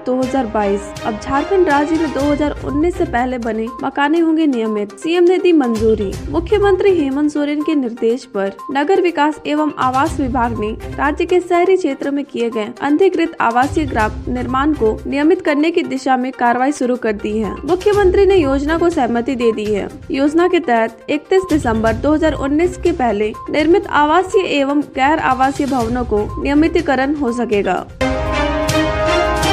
2022। अब झारखंड राज्य में 2019 से पहले बने मकाने होंगे नियमित। सीएम ने दी मंजूरी। मुख्यमंत्री हेमंत सोरेन के निर्देश पर नगर विकास एवं आवास विभाग ने राज्य के शहरी क्षेत्र में किए गए अनधिकृत आवासीय ग्राम निर्माण को नियमित करने की दिशा में कार्रवाई शुरू कर दी है। मुख्यमंत्री ने योजना को सहमति दे दी है। योजना के तहत 31 दिसंबर 2019 के पहले निर्मित आवासीय एवं गैर आवासीय भवनों को नियमितीकरण हो सकेगा।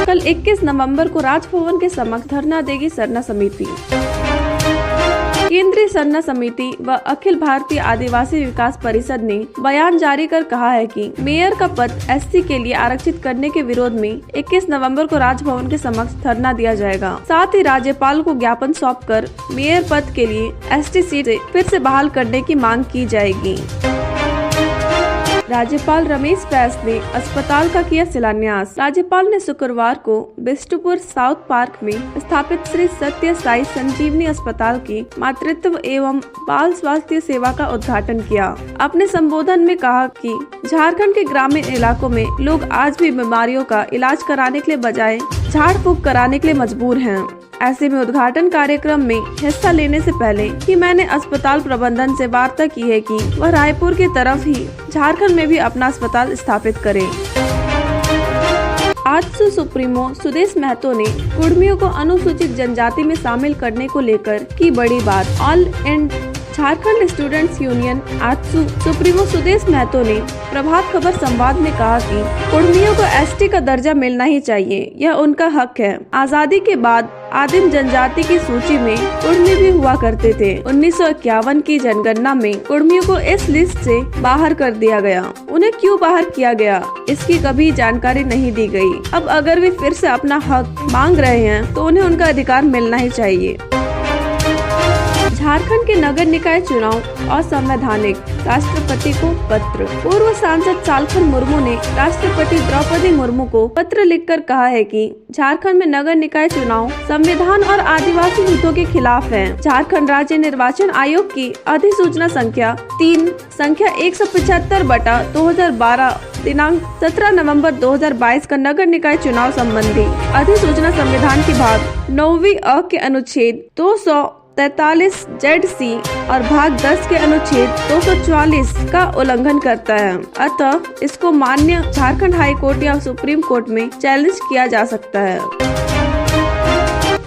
कल 21 नवंबर को राजभवन के समक्ष धरना देगी सरना समिति। केंद्रीय सरना समिति व अखिल भारतीय आदिवासी विकास परिषद ने बयान जारी कर कहा है कि मेयर का पद एससी के लिए आरक्षित करने के विरोध में 21 नवंबर को राजभवन के समक्ष धरना दिया जाएगा। साथ ही राज्यपाल को ज्ञापन सौंपकर मेयर पद के लिए एसटी सीट फिर से बहाल करने की मांग की जाएगी। राज्यपाल रमेश बैस ने अस्पताल का किया शिलान्यास। राज्यपाल ने शुक्रवार को बिष्टुपुर साउथ पार्क में स्थापित श्री सत्य साई संजीवनी अस्पताल की मातृत्व एवं बाल स्वास्थ्य सेवा का उद्घाटन किया। अपने संबोधन में कहा कि झारखंड के ग्रामीण इलाकों में लोग आज भी बीमारियों का इलाज कराने के लिए बजाय झाड़ फूक कराने के लिए मजबूर हैं। ऐसे में उद्घाटन कार्यक्रम में हिस्सा लेने से पहले ही मैंने अस्पताल प्रबंधन से वार्ता की है कि वह रायपुर की तरफ ही झारखंड में भी अपना अस्पताल स्थापित करें। आजसू सुप्रीमो सुदेश महतो ने कुर्मियों को अनुसूचित जनजाति में शामिल करने को लेकर की बड़ी बात। All India Jharkhand students union AJSU supremo Sudesh Mahto ने प्रभात खबर संवाद में कहा कि कुर्मियों को एसटी का दर्जा मिलना ही चाहिए, यह उनका हक है। आजादी के बाद आदिम जनजाति की सूची में कुर्मी भी हुआ करते थे। 1951 की जनगणना में कुर्मियों को इस लिस्ट से बाहर कर दिया गया। उन्हें क्यों बाहर किया गया, इसकी कभी जानकारी नहीं दी गई। अब अगर वे फिर से अपना हक मांग रहे हैं तो उन्हें उनका अधिकार मिलना ही चाहिए। झारखंड के नगर निकाय चुनाव असंवैधानिक, राष्ट्रपति को पत्र। पूर्व सांसद सालखन मुर्मू ने राष्ट्रपति द्रौपदी मुर्मू को पत्र लिखकर कहा है कि झारखंड में नगर निकाय चुनाव संविधान और आदिवासी हितों के खिलाफ है। झारखंड राज्य निर्वाचन आयोग की अधिसूचना संख्या 3 संख्या 175/2012 दिनांक 17 नवंबर 2022 का नगर निकाय चुनाव संबंधी अधिसूचना संविधान की भाग 9वीं अ के अनुच्छेद 243 ZC और भाग 10 के अनुच्छेद 244 का उल्लंघन करता है। अतः इसको मान्य झारखंड हाई कोर्ट या सुप्रीम कोर्ट में चैलेंज किया जा सकता है।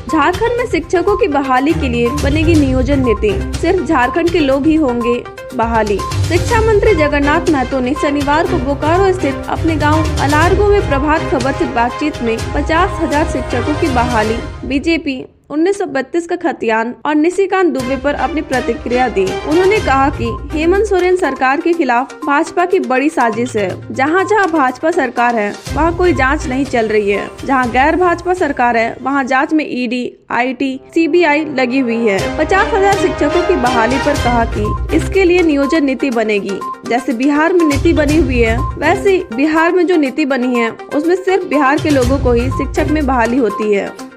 झारखंड में शिक्षकों की बहाली के लिए बनेगी नियोजन नीति। सिर्फ झारखंड के लोग ही होंगे बहाली। शिक्षा मंत्री जगन्नाथ महतो ने शनिवार को बोकारो स्थित अपने गांव अलारगो में प्रभात खबर से बातचीत में 50,000 शिक्षकों की बहाली, बीजेपी 1932 का खतियान और निशिकांत दुबे पर अपनी प्रतिक्रिया दी। उन्होंने कहा कि हेमंत सोरेन सरकार के खिलाफ भाजपा की बड़ी साजिश है। जहां जहां भाजपा सरकार है वहां कोई जांच नहीं चल रही है। जहां गैर भाजपा सरकार है वहां जांच में ईडी, आईटी, सीबीआई लगी हुई है। 50,000 शिक्षकों की बहाली पर कहा कि इसके लिए नियोजन नीति बनेगी। जैसे बिहार में नीति बनी हुई है वैसे बिहार में जो नीति बनी है उसमें सिर्फ बिहार के लोगों को ही शिक्षक में बहाली होती है।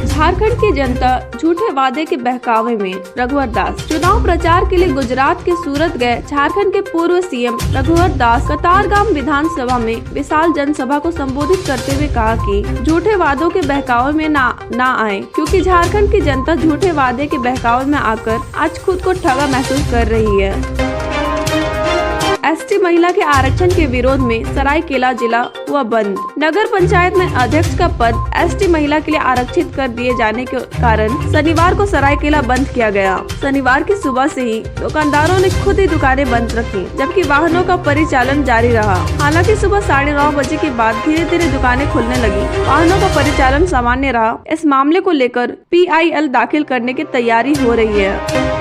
झारखंड की जनता झूठे वादे के बहकावे में, रघुवर दास। चुनाव प्रचार के लिए गुजरात के सूरत गए झारखंड के पूर्व सीएम रघुवर दास कतारगाम विधानसभा में विशाल जनसभा को संबोधित करते हुए कहा कि झूठे वादों के बहकावे में ना आए, क्योंकि झारखंड की जनता झूठे वादे के बहकावे में आकर आज खुद को ठगा महसूस कर रही है। एसटी महिला के आरक्षण के विरोध में सरायकेला जिला हुआ बंद। नगर पंचायत में अध्यक्ष का पद एसटी महिला के लिए आरक्षित कर दिए जाने के कारण शनिवार को सरायकेला बंद किया गया। शनिवार की सुबह से ही दुकानदारों ने खुद ही दुकानें बंद रखी, जबकि वाहनों का परिचालन जारी रहा। हालांकि सुबह 9:30 बजे के बाद धीरे धीरे दुकानें खुलने लगी। वाहनों का परिचालन सामान्य रहा। इस मामले को लेकर PIL दाखिल करने की तैयारी हो रही है।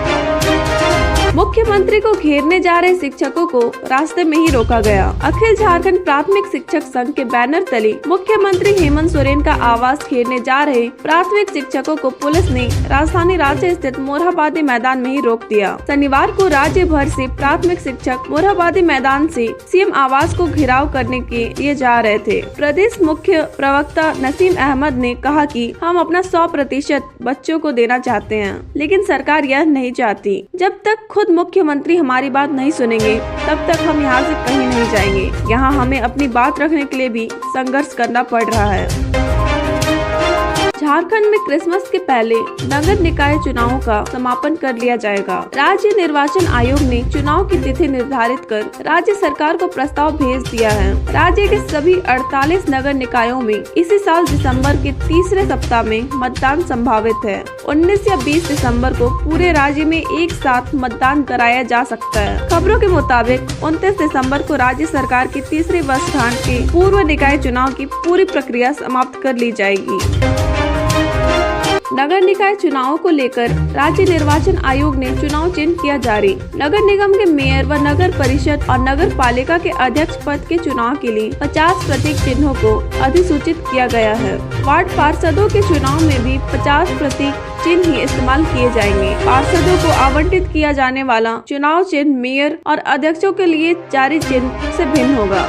मुख्यमंत्री को घेरने जा रहे शिक्षकों को रास्ते में ही रोका गया। अखिल झारखंड प्राथमिक शिक्षक संघ के बैनर तले मुख्यमंत्री हेमंत सोरेन का आवास घेरने जा रहे प्राथमिक शिक्षकों को पुलिस ने राजधानी रांची स्थित मोरहाबादी मैदान में ही रोक दिया। शनिवार को राज्य भर से प्राथमिक शिक्षक मोरहाबादी मैदान से सीएम आवास को घेराव करने के लिए जा रहे थे। प्रदेश मुख्य प्रवक्ता नसीम अहमद ने कहा कि हम अपना 100% बच्चों को देना चाहते हैं, लेकिन सरकार यह नहीं चाहती। जब तक खुद खुद मुख्यमंत्री हमारी बात नहीं सुनेंगे तब तक हम यहाँ से कहीं नहीं जाएंगे। यहाँ हमें अपनी बात रखने के लिए भी संघर्ष करना पड़ रहा है। झारखंड में क्रिसमस के पहले नगर निकाय चुनावों का समापन कर लिया जाएगा। राज्य निर्वाचन आयोग ने चुनाव की तिथि निर्धारित कर राज्य सरकार को प्रस्ताव भेज दिया है। राज्य के सभी 48 नगर निकायों में इसी साल दिसंबर के तीसरे सप्ताह में मतदान संभावित है। 19 या 20 दिसंबर को पूरे राज्य में एक साथ मतदान कराया जा सकता है। खबरों के मुताबिक 29 दिसंबर को राज्य सरकार के तीसरे वर्षगांठ के पूर्व निकाय चुनाव की पूरी प्रक्रिया समाप्त कर ली जाएगी। नगर निकाय चुनावों को लेकर राज्य निर्वाचन आयोग ने चुनाव चिन्ह किया जारी। नगर निगम के मेयर व नगर परिषद और नगर पालिका के अध्यक्ष पद के चुनाव के लिए 50 प्रतीक चिन्हों को अधिसूचित किया गया है। वार्ड पार्षदों के चुनाव में भी 50 प्रतीक चिन्ह ही इस्तेमाल किए जाएंगे। पार्षदों को आवंटित किया जाने वाला चुनाव चिन्ह मेयर और अध्यक्षों के लिए जारी चिन्ह से भिन्न होगा।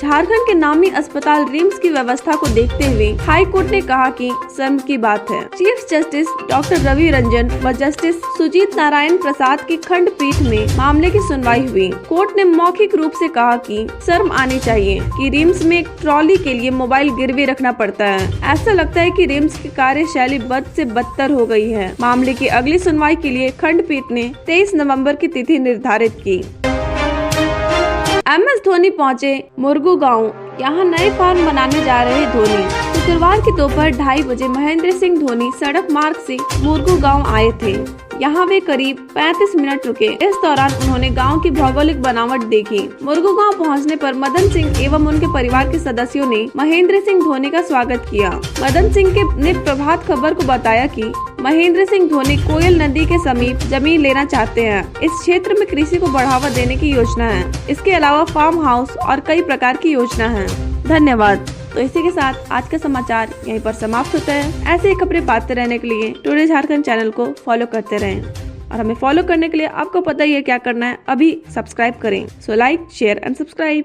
झारखंड के नामी अस्पताल रिम्स की व्यवस्था को देखते हुए हाई कोर्ट ने कहा कि शर्म की बात है। Chief justice doctor Ravi Ranjan व जस्टिस सुजीत नारायण प्रसाद की खंडपीठ में मामले की सुनवाई हुई। कोर्ट ने मौखिक रूप से कहा कि शर्म आनी चाहिए कि रिम्स में एक ट्रॉली के लिए मोबाइल गिरवी रखना पड़ता है। ऐसा लगता है कि रिम्स की कार्यशैली बद से बदतर हो गई है। मामले की अगली सुनवाई के लिए खंडपीठ ने 23 नवम्बर की तिथि निर्धारित की। MS धोनी पहुंचे मुरगू गांव। यहाँ नए फार्म बनाने जा रहे धोनी। शुक्रवार की दोपहर 2:30 बजे महेंद्र सिंह धोनी सड़क मार्ग से मुरगू गांव आए थे। यहाँ वे करीब 35 मिनट रुके। इस दौरान उन्होंने गांव की भौगोलिक बनावट देखी। मुरगू गांव पहुँचने पर मदन सिंह एवं उनके परिवार के सदस्यों ने महेंद्र सिंह धोनी का स्वागत किया। मदन सिंह ने प्रभात खबर को बताया कि महेंद्र सिंह धोनी कोयल नदी के समीप जमीन लेना चाहते हैं। इस क्षेत्र में कृषि को बढ़ावा देने की योजना है। इसके अलावा फार्म हाउस और कई प्रकार की योजना है। धन्यवाद। तो इसी के साथ आज का समाचार यहीं पर समाप्त होता है। ऐसे ही खबरें पाते रहने के लिए टुडे झारखंड चैनल को फॉलो करते रहें और हमें फॉलो करने के लिए आपको पता ही है क्या करना है। अभी सब्सक्राइब करें। So like, share and subscribe.